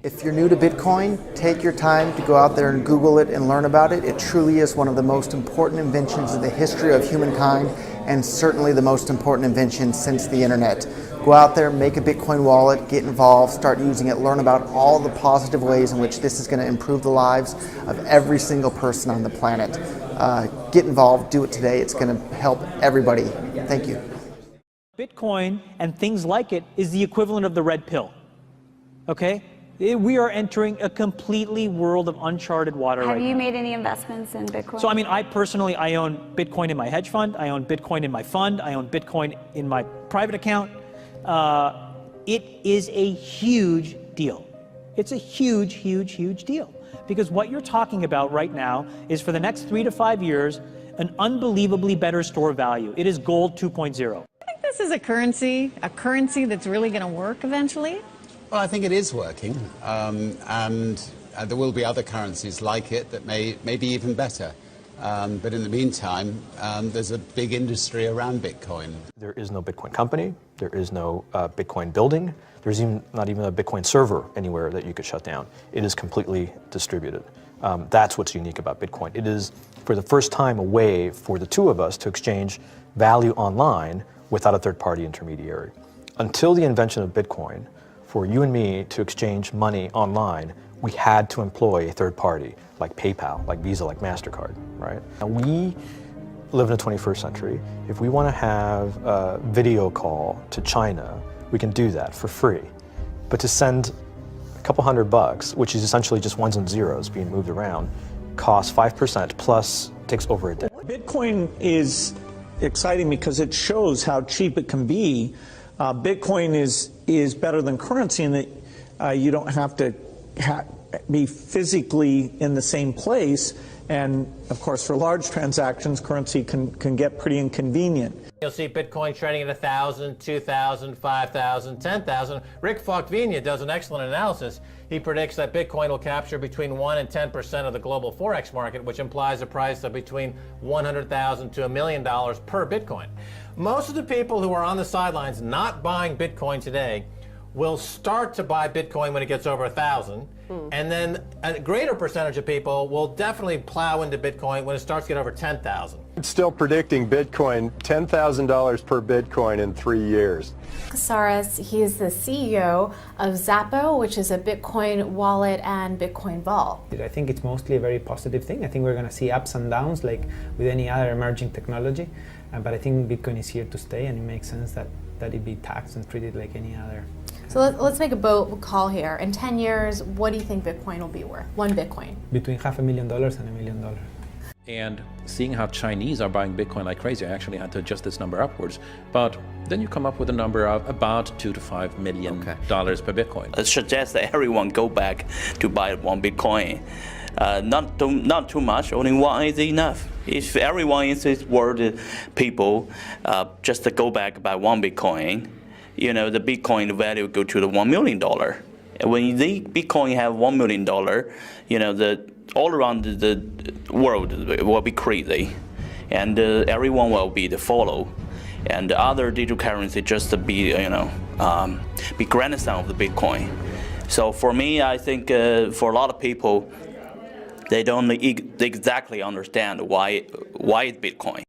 If you're new to Bitcoin, take your time to go out there and Google it and learn about it. It truly is one of the most important inventions in the history of humankind, and certainly the most important invention since the internet. Go out there, make a Bitcoin wallet, get involved, start using it, learn about all the positive ways in which this is going to improve the lives of every single person on the planet. Get involved, do it today. It's going to help everybody. Thank you. Bitcoin and things like it is the equivalent of the red pill. Okay? We are entering a completely world of uncharted water right now. Have you made any investments in Bitcoin? So, I mean, I personally own Bitcoin in my hedge fund. I own Bitcoin in my fund. I own Bitcoin in my private account. It is a huge deal. It's a huge, huge, huge deal. Because what you're talking about right now is, for the next 3 to 5 years, an unbelievably better store of value. It is gold 2.0. I think this is a currency that's really going to work eventually. Well, I think it is working, and there will be other currencies like it that may be even better. But in the meantime, there's a big industry around Bitcoin. There is no Bitcoin company. There is no Bitcoin building. There's not even a Bitcoin server anywhere that you could shut down. It is completely distributed. That's what's unique about Bitcoin. It is, for the first time, a way for the two of us to exchange value online without a third-party intermediary. Until the invention of Bitcoin, for you and me to exchange money online, we had to employ a third party, like PayPal, like Visa, like MasterCard, right? Now we live in the 21st century. If we want to have a video call to China, we can do that for free. But to send a couple $100, which is essentially just ones and zeros being moved around, costs 5% plus takes over a day. Bitcoin is exciting because it shows how cheap it can be. Bitcoin is better than currency in that you don't have to be physically in the same place, and of course for large transactions currency can get pretty inconvenient. You'll see Bitcoin trading at 1,000, 2,000, 5,000, 10,000. Rick Falkvinia does an excellent analysis. He predicts that Bitcoin will capture between 1 and 10% of the global Forex market, which implies a price of between $100,000 to $1 million per Bitcoin. Most of the people who are on the sidelines not buying Bitcoin today will start to buy Bitcoin when it gets over 1,000, and then a greater percentage of people will definitely plow into Bitcoin when it starts to get over 10,000. It's still predicting Bitcoin, $10,000 per Bitcoin in 3 years. Casares, he is the CEO of Zappo, which is a Bitcoin wallet and Bitcoin vault. I think it's mostly a very positive thing. I think we're going to see ups and downs like with any other emerging technology, but I think Bitcoin is here to stay, and it makes sense that it be taxed and treated like any other. So let's make a bold call here. In 10 years, what do you think Bitcoin will be worth? One Bitcoin? Between $500,000 and $1 million. And seeing how Chinese are buying Bitcoin like crazy, I actually had to adjust this number upwards. But then you come up with a number of about $2 to $5 million per Bitcoin. I suggest that everyone go back to buy one Bitcoin. Not too much, only one is enough. If everyone in this world, people, just to go back buy one Bitcoin, you know, the Bitcoin value go to the $1 million. When the Bitcoin have $1 million, you know, all around the world will be crazy, and everyone will be the follow, and the other digital currency just to be, you know, be grandson of the Bitcoin. So for me, I think for a lot of people, they don't exactly understand why it's Bitcoin.